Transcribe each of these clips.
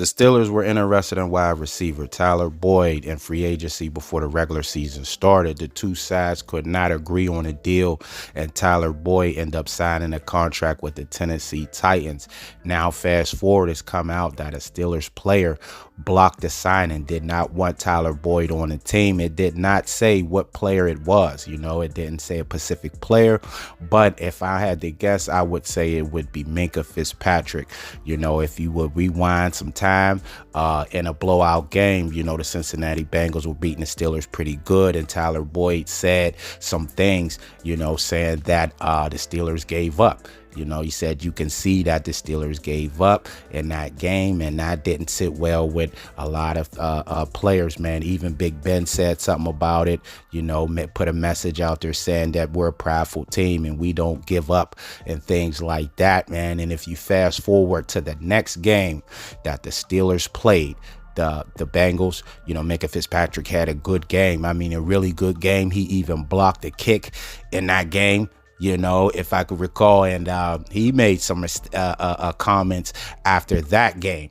The Steelers were interested in wide receiver Tyler Boyd in free agency before the regular season started. The two sides could not agree on a deal, and Tyler Boyd ended up signing a contract with the Tennessee Titans. Now, fast forward, it's come out that a Steelers player blocked the signing, did not want Tyler Boyd on the team. It did not say what player it was. It didn't say a specific player, but if I had to guess, I would say it would be Minkah Fitzpatrick. If you would rewind some time, in a blowout game, the Cincinnati Bengals were beating the Steelers pretty good, and Tyler Boyd said some things, saying that the Steelers gave up. He said you can see that the Steelers gave up in that game, and that didn't sit well with a lot of players, man. Even Big Ben said something about it, put a message out there saying that we're a prideful team and we don't give up and things like that, man. And if you fast forward to the next game that the Steelers played, the Bengals, Minkah Fitzpatrick had a good game. I mean, a really good game. He even blocked a kick in that game, if I could recall, and he made some comments after that game,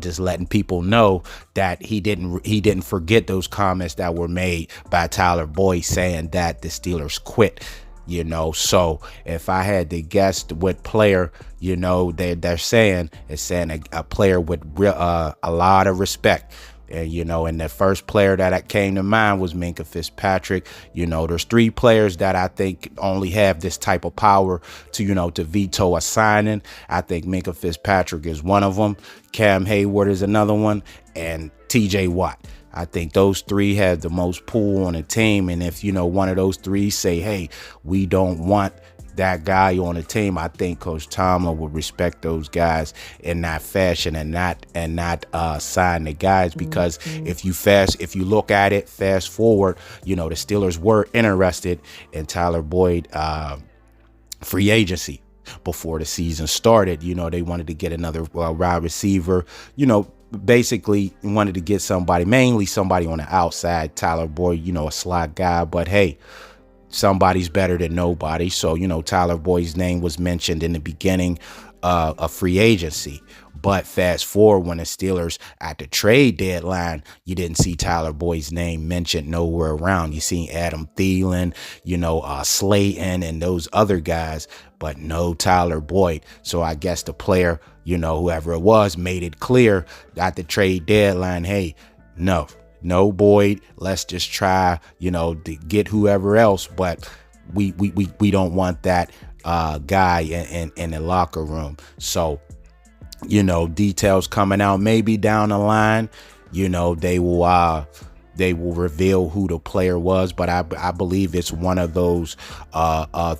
just letting people know that he didn't forget those comments that were made by Tyler Boyd saying that the Steelers quit. So if I had to guess what player, they're saying, it's saying a player with a lot of respect. And the first player that came to mind was Minkah Fitzpatrick. There's three players that I think only have this type of power to veto a signing. I think Minkah Fitzpatrick is one of them. Cam Hayward is another one, and TJ Watt. I think those three have the most pull on the team. And if, one of those three say, hey, we don't want that guy on the team, I think Coach Tomlin would respect those guys in that fashion and not sign the guys, because if you look at it, fast forward, the Steelers were interested in Tyler Boyd free agency before the season started. They wanted to get another wide receiver, basically wanted to get mainly somebody on the outside. Tyler Boyd, a slot guy, but hey, somebody's better than nobody. So, Tyler Boyd's name was mentioned in the beginning of free agency. But fast forward, when the Steelers at the trade deadline, you didn't see Tyler Boyd's name mentioned nowhere around. You seen Adam Thielen, Slayton and those other guys, but no Tyler Boyd. So I guess the player, whoever it was, made it clear at the trade deadline, hey, no Boyd, let's just try, to get whoever else, but we don't want that guy in the locker room. So, details coming out maybe down the line, they will reveal who the player was, but I believe it's one of those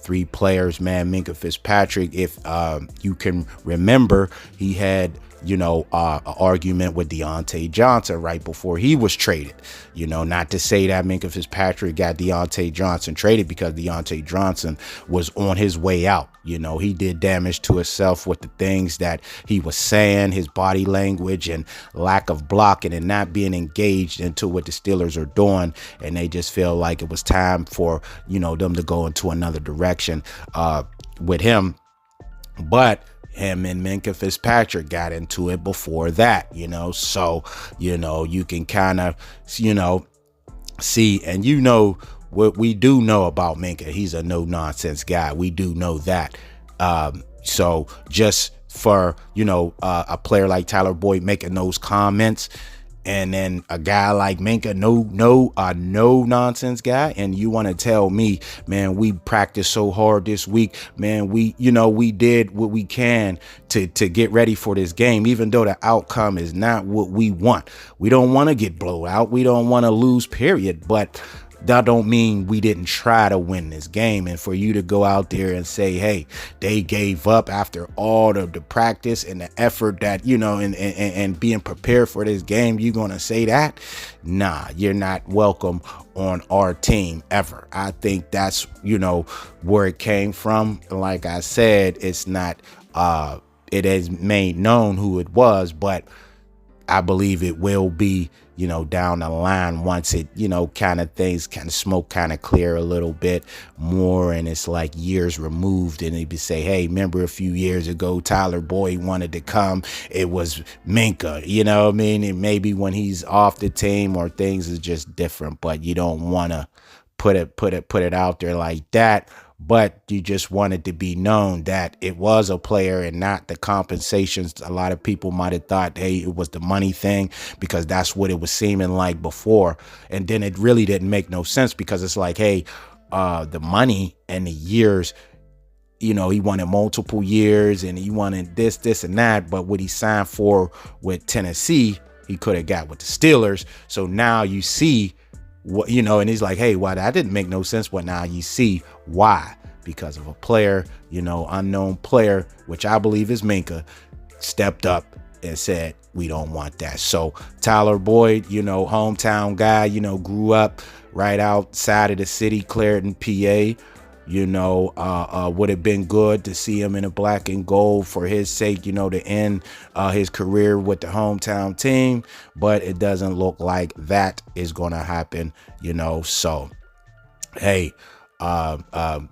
three players, man. Minkah Fitzpatrick, if you can remember, he had an argument with Deontay Johnson right before he was traded. Not to say that Minkah Fitzpatrick got Deontay Johnson traded, because Deontay Johnson was on his way out. He did damage to himself with the things that he was saying, his body language and lack of blocking and not being engaged into what the Steelers are doing. And they just feel like it was time for, them to go into another direction with him. But him and Minkah Fitzpatrick got into it before that, so, you can kind of, see, and what we do know about Minkah, he's a no nonsense guy. We do know that. So just for, a player like Tyler Boyd making those comments, and then a guy like Minkah, no nonsense guy, and you want to tell me, man, we practiced so hard this week, man, we did what we can to get ready for this game, even though the outcome is not what we want. We don't want to get blown out. We don't want to lose, period. But that don't mean we didn't try to win this game. And for you to go out there and say, hey, they gave up after all of the practice and the effort that, and being prepared for this game, you're going to say that? Nah, you're not welcome on our team ever. I think that's, where it came from. Like I said, it's not, it has made known who it was, but I believe it will be, you know, down the line once it, you know, kind of things kind of smoke kind of clear a little bit more, and it's like years removed, and they be say, hey, remember a few years ago Tyler Boyd wanted to come, it was Minkah, you know what I mean? And maybe when he's off the team or things is just different, but you don't want to put it out there like that. But you just wanted to be known that it was a player and not the compensations. A lot of people might have thought, hey, it was the money thing, because that's what it was seeming like before. And then it really didn't make no sense, because it's like, hey, the money and the years, you know, he wanted multiple years and he wanted this and that. But what he signed for with Tennessee, he could have got with the Steelers. So now you see what, you know, and he's like, hey, why that didn't make no sense. But now you see why, because of a player, you know, unknown player, which I believe is Minkah, stepped up and said, we don't want that. So Tyler Boyd, you know, hometown guy, you know, grew up right outside of the city, Clarendon, PA. You know, would have been good to see him in a black and gold for his sake, you know, to end his career with the hometown team. But it doesn't look like that is going to happen, you know. So, hey,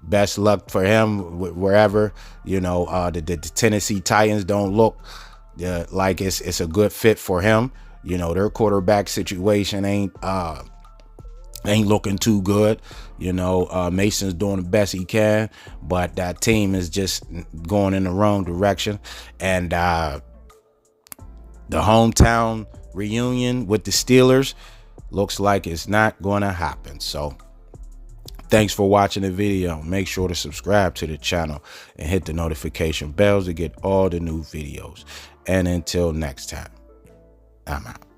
best luck for him wherever, you know. The Tennessee Titans don't look like it's a good fit for him. You know, their quarterback situation ain't looking too good. You know, Mason's doing the best he can, but that team is just going in the wrong direction. And the hometown reunion with the Steelers looks like it's not going to happen. So thanks for watching the video. Make sure to subscribe to the channel and hit the notification bells to get all the new videos. And until next time, I'm out.